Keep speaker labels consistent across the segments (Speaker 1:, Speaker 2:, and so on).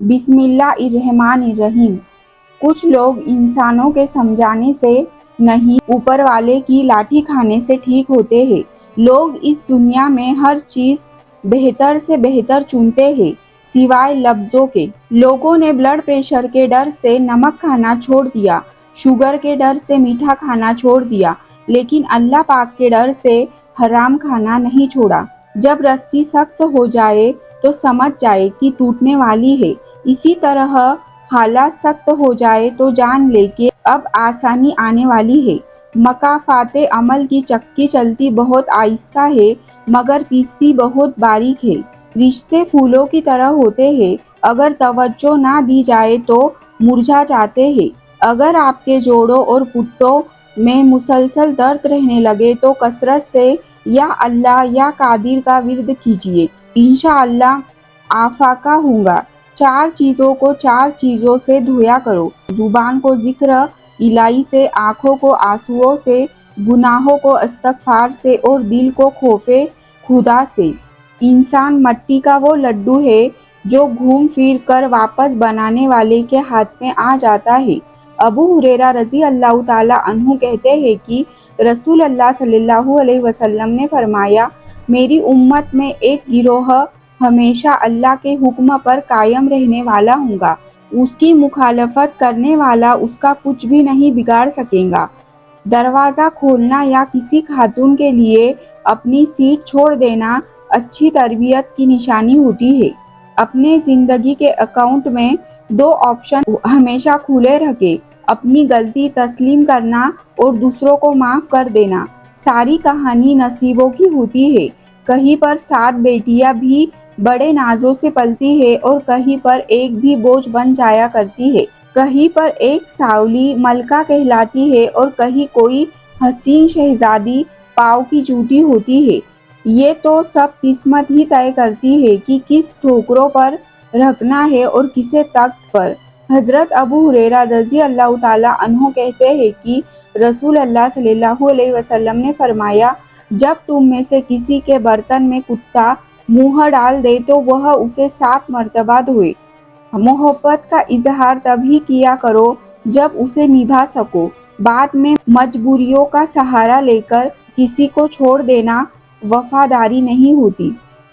Speaker 1: बिस्मिल्लाहिर्रहमानिर्रहीम। कुछ लोग इंसानों के समझाने से नहीं, ऊपर वाले की लाठी खाने से ठीक होते हैं। लोग इस दुनिया में हर चीज बेहतर से बेहतर चुनते हैं सिवाय लफ्जों के। लोगों ने ब्लड प्रेशर के डर से नमक खाना छोड़ दिया, शुगर के डर से मीठा खाना छोड़ दिया, लेकिन अल्लाह पाक के डर से हराम खाना नहीं छोड़ा। जब रस्सी सख्त हो जाए तो समझ जाए कि टूटने वाली है। इसी तरह हालात सख्त हो जाए तो जान ले कि अब आसानी आने वाली है। मकाफाते अमल की चक्की चलती बहुत आहिस्ता है मगर पीसती बहुत बारीक है। रिश्ते फूलों की तरह होते हैं, अगर तवज्जो ना दी जाए तो मुरझा जाते हैं। अगर आपके जोड़ों और पुट्टों में मुसलसल दर्द रहने लगे तो कसरत से या अल्लाह या कादिर का विर्द कीजिए, इंशाअल्लाह आफाका होगा। चार चीजों को चार चीजों से धोया करो, जुबान को जिक्र इलाही से, आंखों को आंसुओं से, गुनाहों को इस्तगफार से और दिल को खौफे खुदा से। इंसान मट्टी का वो लड्डू है जो घूम फिर कर वापस बनाने वाले के हाथ में आ जाता है। अबू हुरैरा रज़ी अल्लाह ताला अन्हु कहते हैं कि रसूल अल्लाह सल्लल्लाहु अलैहि वसल्लम ने फरमाया, मेरी उम्मत में एक गिरोह हमेशा अल्लाह के हुक्म पर कायम रहने वाला होगा, उसकी मुखालफत करने वाला उसका कुछ भी नहीं बिगाड़ सकेगा। दरवाज़ा खोलना या किसी खातून के लिए अपनी सीट छोड़ देना अच्छी तरबियत की निशानी होती है। अपने ज़िंदगी के अकाउंट में दो ऑप्शन हमेशा खुले रखें, अपनी गलती तस्लीम करना और दूसरों को माफ़ कर देना। सारी कहानी नसीबों की होती है। कहीं पर 7 बेटियां भी बड़े नाजों से पलती है और कहीं पर एक भी बोझ बन जाया करती है। कहीं पर एक सावली मलका कहलाती है और कहीं कोई हसीन शहजादी पाँव की जूती होती है। ये तो सब किस्मत ही तय करती है कि किस ठोकरों पर रखना है और किसे तख्त पर। हजरत अबू हुरैरा रज़ी अल्लाह ताला अन्हु कहते हैं कि रसूल अल्लाह सल्लल्लाहु अलैहि वसल्लम ने फरमाया, जब तुम में से किसी के बर्तन में कुत्ता मुंह डाल दे तो वह उसे 7 मर्तबा धोए। मोहब्बत का इजहार तभी किया करो जब उसे निभा सको। बाद में मजबूरियों का सहारा लेकर किसी को छोड़ देना वफादारी नहीं होती।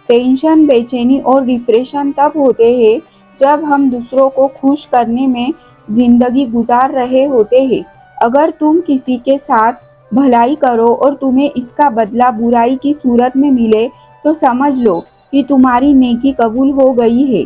Speaker 1: टेंशन, बेचैनी और डिप्रेशन तब होते हैं जब हम दूसरों को खुश करने में जिंदगी गुजार रहे होते हैं। अगर तुम किसी के साथ भलाई करो और तुम्हें इसका बदला बुराई की सूरत में मिले तो समझ लो कि तुम्हारी नेकी कबूल हो गई है।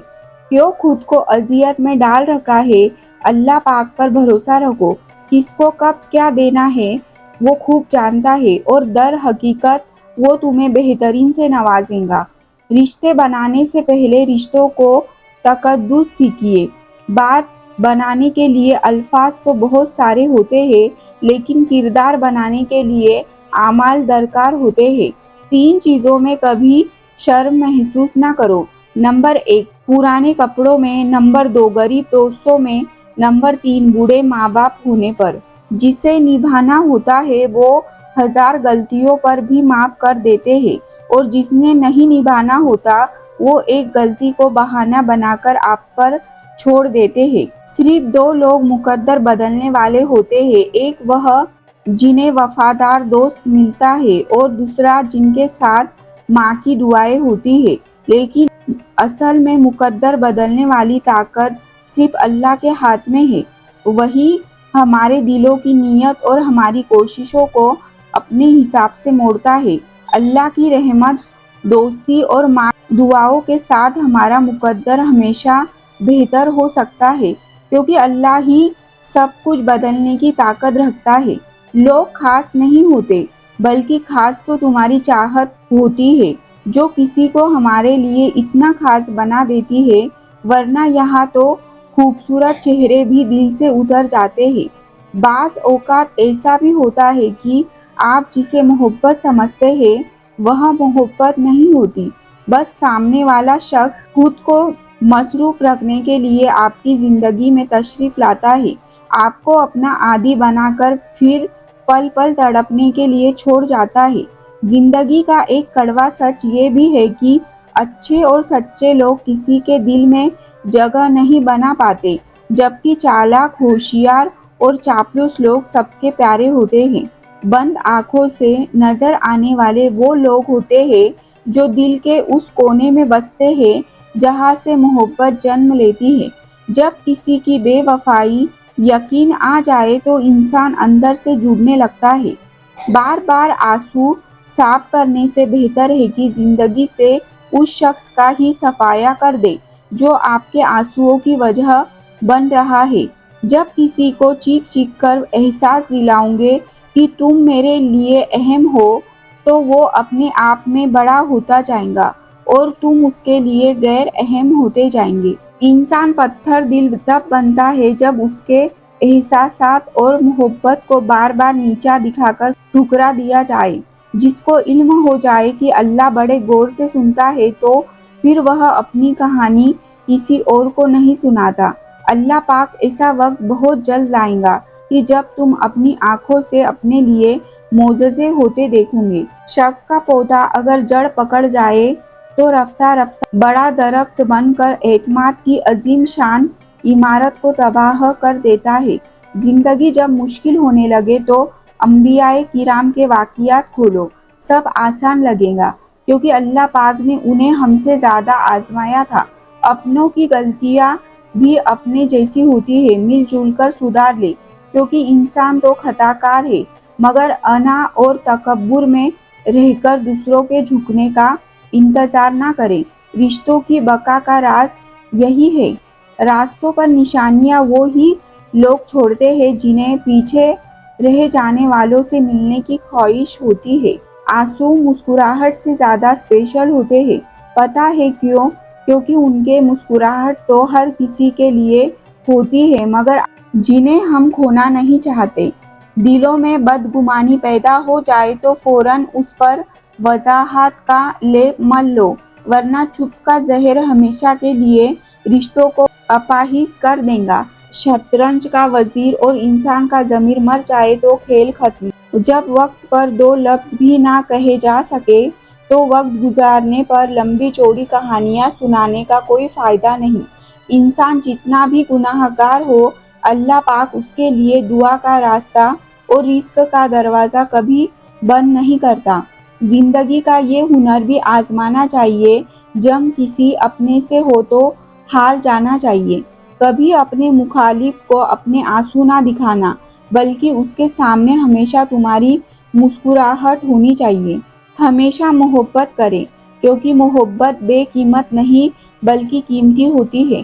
Speaker 1: क्यों खुद को अजियत में डाल रखा है, अल्लाह पाक पर भरोसा रखो। किसको कब क्या देना है वो खूब जानता है और दर हकीकत वो तुम्हें बेहतरीन से नवाजेगा। रिश्ते बनाने से पहले रिश्तों को तकद्दुस सीखिए। बात बनाने के लिए अल्फाज तो बहुत सारे होते हैं, लेकिन किरदार बनाने के लिए आमाल दरकार होते हैं। 3 चीज़ों में कभी शर्म महसूस ना करो। नंबर 1 पुराने कपड़ों में, नंबर 2 गरीब दोस्तों में, नंबर 3 बूढ़े माँ बाप होने पर। जिसे निभाना होता है वो 1000 गलतियों पर भी माफ कर देते हैं और जिसने नहीं निभाना होता वो एक गलती को बहाना बनाकर आप पर छोड़ देते हैं। सिर्फ 2 लोग मुकद्दर बदलने वाले होते हैं, एक वह जिन्हें वफादार दोस्त मिलता है और दूसरा जिनके साथ माँ की दुआएं होती है। लेकिन असल में मुकद्दर बदलने वाली ताकत सिर्फ अल्लाह के हाथ में है। वही हमारे दिलों की नीयत और हमारी कोशिशों को अपने हिसाब से मोड़ता है। अल्लाह की रहमत, दोस्ती और माँ दुआओं के साथ हमारा मुकद्दर हमेशा बेहतर हो सकता है, क्योंकि अल्लाह ही सब कुछ बदलने की ताकत रखता है। लोग खास नहीं होते, बल्कि खास तो तुम्हारी चाहत होती है जो किसी को हमारे लिए इतना खास बना देती है, वरना यहाँ तो खूबसूरत चेहरे भी दिल से उतर जाते हैं। बाज़ औक़ात ऐसा भी होता है कि आप जिसे मोहब्बत समझते हैं वह मोहब्बत नहीं होती, बस सामने वाला शख्स खुद को मसरूफ़ रखने के लिए आपकी ज़िंदगी में तशरीफ़ लाता है, आपको अपना आदी बनाकर फिर पल पल तड़पने के लिए छोड़ जाता है। ज़िंदगी का एक कड़वा सच ये भी है कि अच्छे और सच्चे लोग किसी के दिल में जगह नहीं बना पाते, जबकि चालाक, होशियार और चापलूस लोग सबके प्यारे होते हैं। बंद आंखों से नजर आने वाले वो लोग होते हैं जो दिल के उस कोने में बसते हैं जहाँ से मोहब्बत जन्म लेती है। जब किसी की बेवफाई यकीन आ जाए तो इंसान अंदर से जुड़ने लगता है। बार बार आंसू साफ करने से बेहतर है कि जिंदगी से उस शख्स का ही सफाया कर दे जो आपके आंसुओं की वजह बन रहा है। जब किसी को चीख चीख कर एहसास दिलाओगे कि तुम मेरे लिए अहम हो, तो वो अपने आप में बड़ा होता जाएगा और तुम उसके लिए गैर अहम होते जाएंगे। इंसान पत्थर दिल तब बनता है जब उसके एहसासात और मोहब्बत को बार बार नीचा दिखाकर ठुकरा दिया जाए। जिसको इल्म हो जाए कि अल्लाह बड़े गौर से सुनता है, तो फिर वह अपनी कहानी किसी और को नहीं सुनाता। अल्लाह पाक ऐसा वक्त बहुत जल्द लाएगा कि जब तुम अपनी आंखों से अपने लिए मोजज़े होते देखोगे। शक का पौधा अगर जड़ पकड़ जाए तो रफ्ता रफ्ता बड़ा दरख्त बनकर एतमाद की अजीम शान इमारत को तबाह कर देता है। जिंदगी जब मुश्किल होने लगे तो अंबियाए किराम के वाक़ियात खोलो, सब आसान लगेगा, क्योंकि अल्लाह पाक ने उन्हें हमसे ज़्यादा आजमाया था। अपनों की गलतियाँ भी अपने जैसी होती है, मिलजुल कर सुधार ले, क्योंकि इंसान तो खताकार है, मगर अना और तकब्बुर में रहकर दूसरों के झुकने का इंतजार ना करें। रिश्तों की बका का राज यही है। रास्तों पर निशानियां वो ही लोग छोड़ते हैं जिन्हें पीछे रह जाने वालों से मिलने की ख्वाहिश होती है। आंसू मुस्कुराहट से ज्यादा स्पेशल होते हैं। पता है क्यों? क्योंकि उनके मुस्कुराहट तो हर किसी के लिए होती है, मगर जिन्हें हम खोना नहीं चाहते। दिलों में बदगुमानी पैदा हो जाए तो फौरन उस पर वजाहत का लेप मल लो, वरना चुप का जहर हमेशा के लिए रिश्तों को अपाहिज कर देगा। शतरंज का वजीर और इंसान का ज़मीर मर जाए तो खेल खत्म। जब वक्त पर दो लफ्ज भी ना कहे जा सके, तो वक्त गुजारने पर लंबी चौड़ी कहानियां सुनाने का कोई फायदा नहीं। इंसान जितना भी गुनाहगार हो, अल्लाह पाक उसके लिए दुआ का रास्ता और रिस्क का दरवाज़ा कभी बंद नहीं करता। जिंदगी का ये हुनर भी आजमाना चाहिए। जंग किसी अपने से हो तो हार जाना चाहिए। कभी अपने मुखालिफ को अपने आंसू ना दिखाना, बल्कि उसके सामने हमेशा तुम्हारी मुस्कुराहट होनी चाहिए। हमेशा मोहब्बत करें, क्योंकि मोहब्बत बेकीमत नहीं बल्कि कीमती होती है।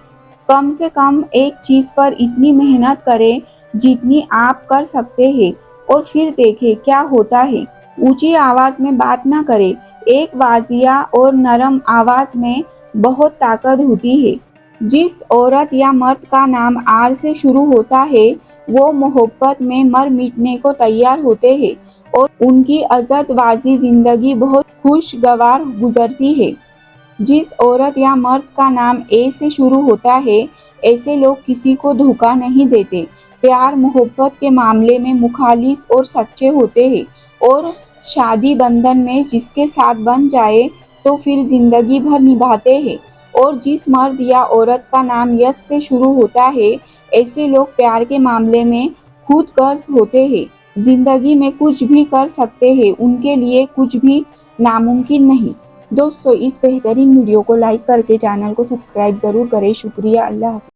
Speaker 1: कम से कम एक चीज़ पर इतनी मेहनत करें जितनी आप कर सकते हैं, और फिर देखें क्या होता है। ऊंची आवाज़ में बात ना करें। एक वाजिया और नरम आवाज़ में बहुत ताकत होती है। जिस औरत या मर्द का नाम आर से शुरू होता है, वो मोहब्बत में मर मिटने को तैयार होते हैं और उनकी अज़दवाजी जिंदगी बहुत खुशगवार गुजरती है। जिस औरत या मर्द का नाम ए से शुरू होता है, ऐसे लोग किसी को धोखा नहीं देते। प्यार मोहब्बत के मामले में मुखालिस और सच्चे होते हैं, और शादी बंधन में जिसके साथ बन जाए तो फिर जिंदगी भर निभाते हैं। और जिस मर्द या औरत का नाम यस से शुरू होता है, ऐसे लोग प्यार के मामले में खुद गर्ज होते हैं। जिंदगी में कुछ भी कर सकते हैं, उनके लिए कुछ भी नामुमकिन नहीं। दोस्तों, इस बेहतरीन वीडियो को लाइक करके चैनल को सब्सक्राइब ज़रूर करें। शुक्रिया। अल्लाह हाफ़िज़।